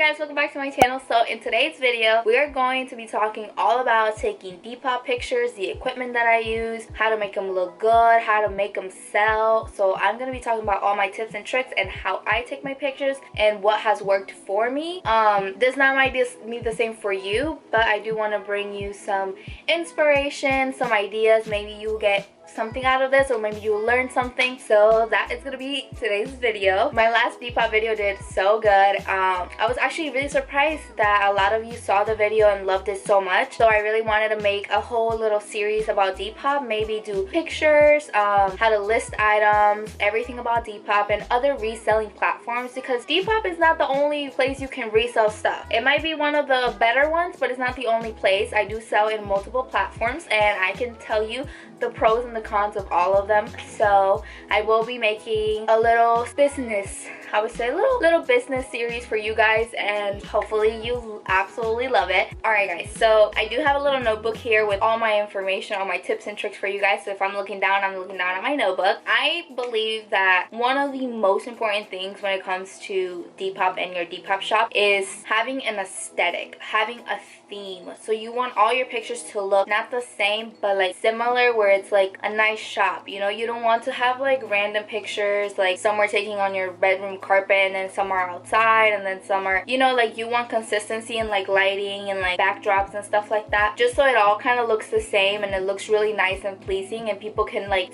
guys, welcome back to my channel. So in today's video we are going to be talking all about taking Depop pictures, the equipment that I use, how to make them look good, how to make them sell. So I'm going to be talking about all my tips and tricks and how I take my pictures and what has worked for me. This not might be the same for you, but I do want to bring you some inspiration, some ideas. Maybe you get something out of this, or maybe you'll learn something. So that is gonna be today's video. My last Depop video did so good. I was actually really surprised that a lot of you saw the video and loved it so much. So I really wanted to make a whole little series about Depop, maybe do pictures, how to list items, everything about Depop and other reselling platforms, because Depop is not the only place you can resell stuff. It might be one of the better ones, but it's not the only place. I do sell in multiple platforms and I can tell you the pros and the cons of all of them. So I will be making a little business, I would say a little business series for you guys, and hopefully you absolutely love it. Alright guys, so I do have a little notebook here with all my information, all my tips and tricks for you guys. So if I'm looking down, I'm looking down at my notebook. I believe that one of the most important things when it comes to Depop and your Depop shop is having an aesthetic, having a theme. So you want all your pictures to look not the same but like similar, where it's like a nice shop. You know, you don't want to have like random pictures, like some are taking on your bedroom carpet and then some are outside and then some are, you know, like you want consistency in like lighting and like backdrops and stuff like that, just so it all kind of looks the same and it looks really nice and pleasing, and people can like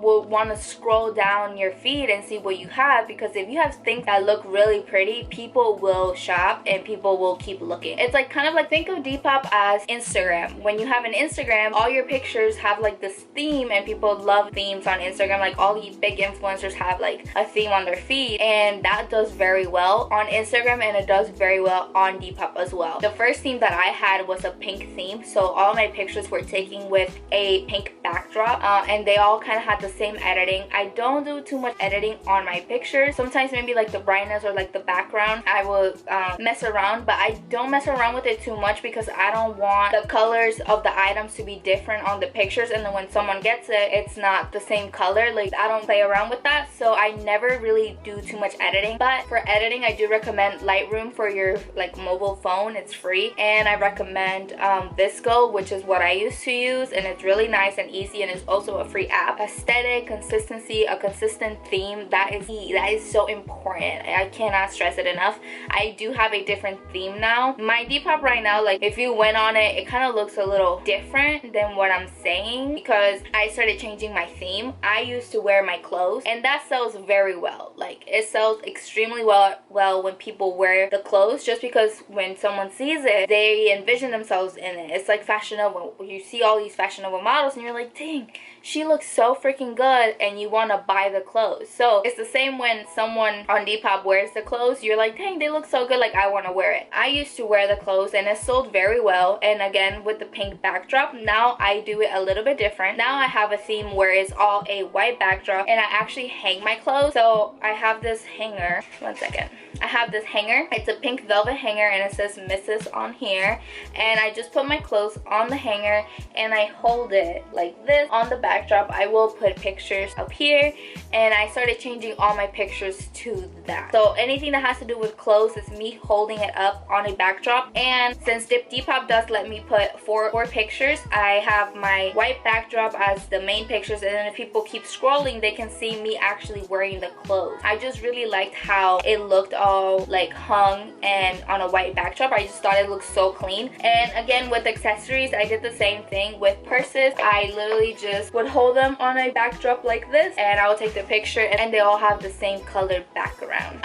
will want to scroll down your feed and see what you have. Because if you have things that look really pretty, people will shop and people will keep looking. It's like kind of like, think of Depop as Instagram. When you have an Instagram, all your pictures have like this theme, and people love themes on Instagram. Like all the big influencers have like a theme on their feed, and that does very well on Instagram and it does very well on Depop as well. The first theme that I had was a pink theme, so all my pictures were taken with a pink backdrop, and they all kind of had the same editing. I don't do too much editing on my pictures. Sometimes maybe like the brightness or like the background I will mess around, but I don't mess around with it too much because I don't want the colors of the items to be different on the pictures, and then when someone gets it, it's not the same color. Like I don't play around with that, so I never really do too much editing. But for editing, I do recommend Lightroom for your like mobile phone. It's free, and I recommend Visco, which is what I used to use, and it's really nice and easy, and it's also a free app. Aesthetic, consistency, a consistent theme, that is so important. I cannot stress it enough. I do have a different theme now. My Depop right now, like if you went on it, it kind of looks a little different than what I'm saying, because I started changing my theme. I used to wear my clothes, and that sells very well. Like it sells extremely well when people wear the clothes, just because when someone sees it, they envision themselves in it. It's like Fashion Nova. You see all these Fashion Nova models and you're like, dang, she looks so freaking good, and you want to buy the clothes. So it's the same when someone on Depop wears the clothes, you're like, dang, they look so good, like I want to wear it. I used to wear the clothes and it sold very well, and again with the pink backdrop. Now I do it a little bit different. Now I have a theme where it's all a white backdrop, and I actually hang my clothes. So I have this hanger, one second. I have this hanger. It's a pink velvet hanger and it says Mrs. on here, and I just put my clothes on the hanger and I hold it like this on the backdrop. I will put pictures up here, and I started changing all my pictures to that. So anything that has to do with clothes is me holding it up on a backdrop. And since Depop does let me put four pictures, I have my white backdrop as the main pictures, and then if people keep scrolling, they can see me actually wearing the clothes. I just really liked how it looked all like hung and on a white backdrop. I just thought it looked so clean. And again with accessories, I did the same thing. With purses, I literally just would hold them on a backdrop like this, and I would take the picture, and they all have the same colored background.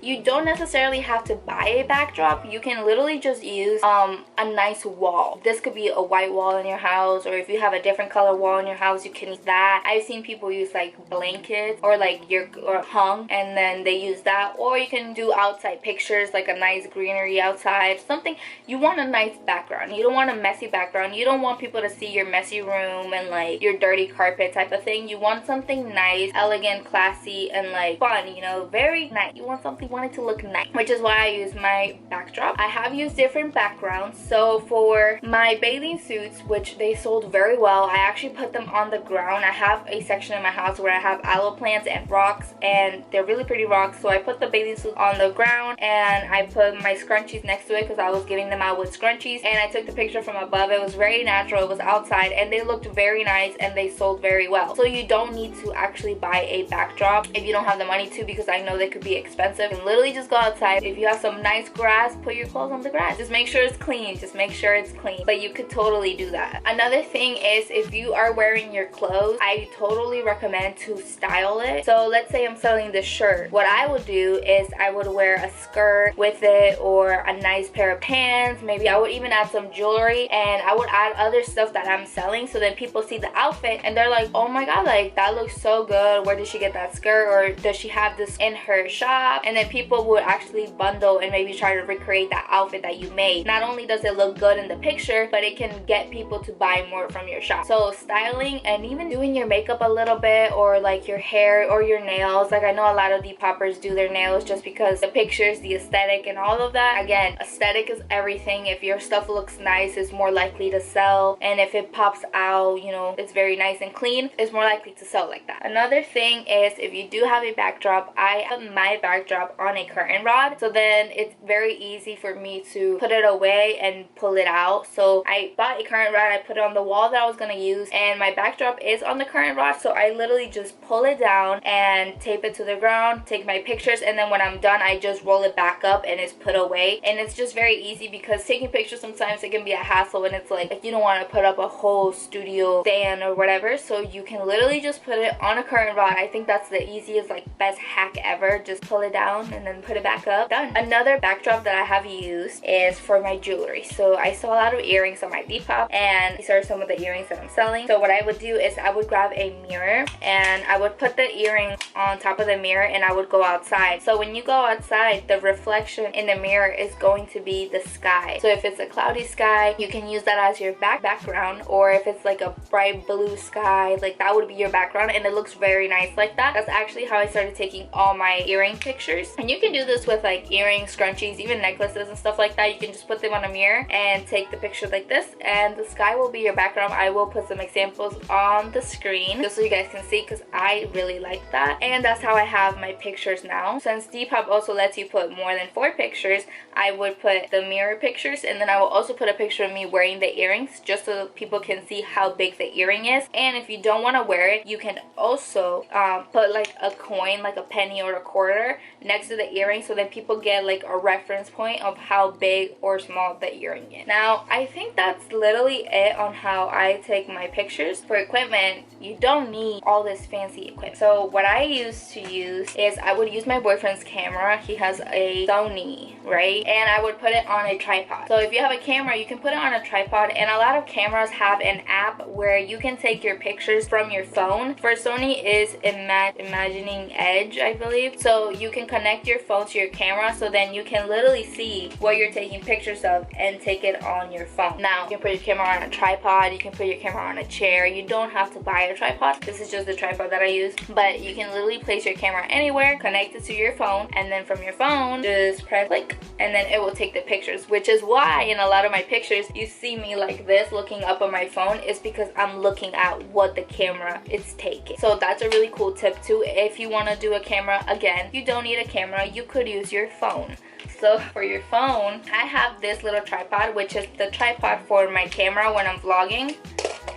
You don't necessarily have to buy a backdrop. You can literally just use a nice wall. This could be a white wall in your house, or if you have a different color wall in your house, you can use that. I've seen people use like blankets or like or hung, and then they use that. Or you can do outside pictures, like a nice greenery outside, something. You want a nice background. You don't want a messy background. You don't want people to see your messy room and like your dirty carpet type of thing. You want something nice, elegant, classy, and like fun, you know, very nice. You want it to look nice, which is why I use my backdrop. I have used different backgrounds. So for my bathing suits, which they sold very well, I actually put them on the ground. I have a section in my house where I have aloe plants and rocks, and they're really pretty pretty rocks. So I put the bathing suit on the ground and I put my scrunchies next to it because I was giving them out with scrunchies, and I took the picture from above. It was very natural, it was outside, and they looked very nice and they sold very well. So you don't need to actually buy a backdrop if you don't have the money to, because I know they could be expensive. You can literally just go outside. If you have some nice grass, put your clothes on the grass. Just make sure it's clean, just make sure it's clean. But you could totally do that. Another thing is, if you are wearing your clothes, I totally recommend to style it. So let's say I'm selling this shirt. What I would do is I would wear a skirt with it, or a nice pair of pants. Maybe I would even add some jewelry, and I would add other stuff that I'm selling, so then people see the outfit and they're like, oh my god, like that looks so good. Where did she get that skirt? Or does she have this in her shop? And then people would actually bundle and maybe try to recreate that outfit that you made. Not only does it look good in the picture, but it can get people to buy more from your shop. So styling and even doing your makeup a little bit, or like your hair or your nails. Like I know a lot of Depoppers do their nails just because the pictures, the aesthetic and all of that. Again, aesthetic is everything. If your stuff looks nice, it's more likely to sell. And if it pops out, you know, it's very nice and clean, it's more likely to sell like that. Another thing is, if you do have a backdrop, I have my backdrop on a curtain rod, so then it's very easy for me to put it away and pull it out. So I bought a curtain rod, I put it on the wall that I was gonna use, and my backdrop is on the curtain rod, so I literally just pull it down and tape it to the ground, take my pictures, and then when I'm done, I just roll it back up and it's put away. And it's just very easy, because taking pictures sometimes it can be a hassle, and it's like you don't want to put up a whole studio stand or whatever, so you can literally just put it on a curtain rod. I think that's the easiest, like best hack ever. Just pull it down and then put it back up. Done. Another backdrop that I have used is for my jewelry. So I saw a lot of earrings on my Depop, and these are some of the earrings that I'm selling. So what I would do is I would grab a mirror and I would put the earring on top of the mirror, and I would go outside. So when you go outside, the reflection in the mirror is going to be the sky. So if it's a cloudy sky, you can use that as your background, or if it's like a bright blue sky, like that would be your background, and it looks very nice like that. That's actually how I started taking all my earring pictures. And you can do this with like earrings, scrunchies, even necklaces and stuff like that. You can just put them on a mirror and take the picture like this, and the sky will be your background. I will put some examples on the screen just so you guys can see, because I really like that. And that's how I have my pictures now. Since Depop also lets you put more than 4 pictures, I would put the mirror pictures, and then I will also put a picture of me wearing the earrings, just so people can see how big the earring is. And if you don't want to wear it, you can also put like a coin, like a penny or a quarter, next to the earring, so that people get like a reference point of how big or small the earring is. Now I think that's literally it on how I take my pictures. For equipment, you don't need all this fancy equipment. So what I used to use is I would use my boyfriend's camera. He has a Sony, right? And I would put it on a tripod. So if you have a camera, you can put it on a tripod, and a lot of cameras have an app where you can take your pictures from your phone. For Sony is Imagining Edge, I believe. So you can connect your phone to your camera, so then you can literally see what you're taking pictures of and take it on your phone. Now you can put your camera on a tripod, you can put your camera on a chair. You don't have to buy a tripod. This is just the tripod that I use, but you can literally place your camera anywhere, connect it to your phone, and then from your phone just press click, and then it will take the pictures. Which is why in a lot of my pictures you see me like this looking up on my phone, is because I'm looking at what the camera is taking. So that's a really cool tip too. If you want to do a camera, again, you don't need a camera, you could use your phone. So for your phone, I have this little tripod, which is the tripod for my camera when I'm vlogging.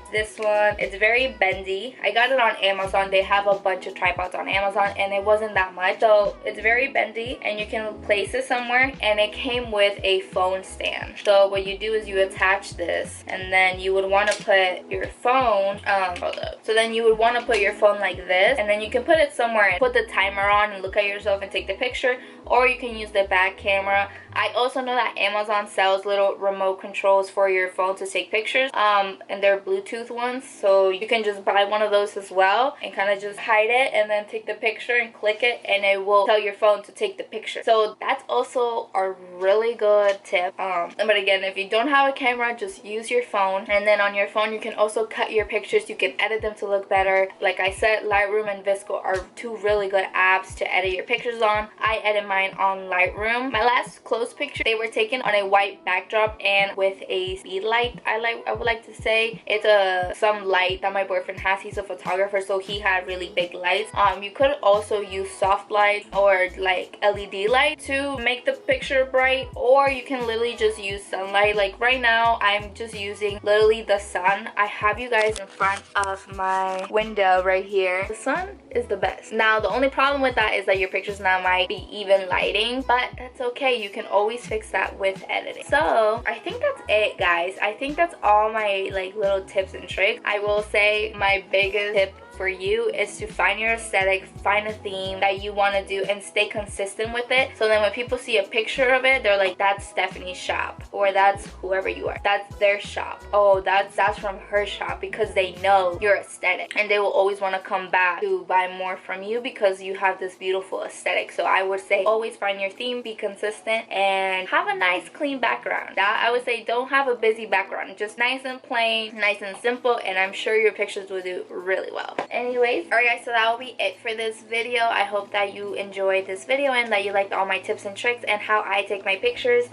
This one, it's very bendy. I got it on Amazon. They have a bunch of tripods on Amazon, and it wasn't that much. So it's very bendy, and you can place it somewhere, and it came with a phone stand. So what you do is you attach this, and then you would want to put your phone, hold up. So then you would want to put your phone like this, and then you can put it somewhere and put the timer on and look at yourself and take the picture, or you can use the back camera. I also know that Amazon sells little remote controls for your phone to take pictures, and they're Bluetooth ones, so you can just buy one of those as well and kind of just hide it and then take the picture and click it, and it will tell your phone to take the picture. So that's also a really good tip. But again, if you don't have a camera, just use your phone, and then on your phone you can also cut your pictures. You can edit them to look better. Like I said, Lightroom and VSCO are 2 really good apps to edit your pictures on. I edit mine on Lightroom. My last close picture, they were taken on a white backdrop and with a speed light, I would like to say. It's a some light that my boyfriend has. He's a photographer, so he had really big lights. You could also use soft light or like LED light to make the picture bright, or you can literally just use sunlight. Like right now I'm just using literally the sun. I have you guys in front of my window right here. The sun is the best. Now the only problem with that is that your pictures now might be even lighting, but that's okay. You can always fix that with editing. So I think that's it, guys. I think that's all my like little tips and tricks. I will say my biggest tip for you is to find your aesthetic, find a theme that you want to do, and stay consistent with it. So then when people see a picture of it, they're like, that's Stephanie's shop, or that's whoever you are, that's their shop, oh that's from her shop, because they know your aesthetic, and they will always want to come back to buy more from you because you have this beautiful aesthetic. So I would say always find your theme, be consistent, and have a nice clean background. That I would say, don't have a busy background, just nice and plain, nice and simple, and I'm sure your pictures will do really well. Anyways, alright guys, so that will be it for this video. I hope that you enjoyed this video and that you liked all my tips and tricks and how I take my pictures,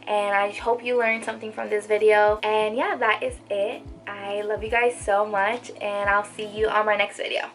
and I hope you learned something from this video. And yeah, that is it. I love you guys so much, and I'll see you on my next video.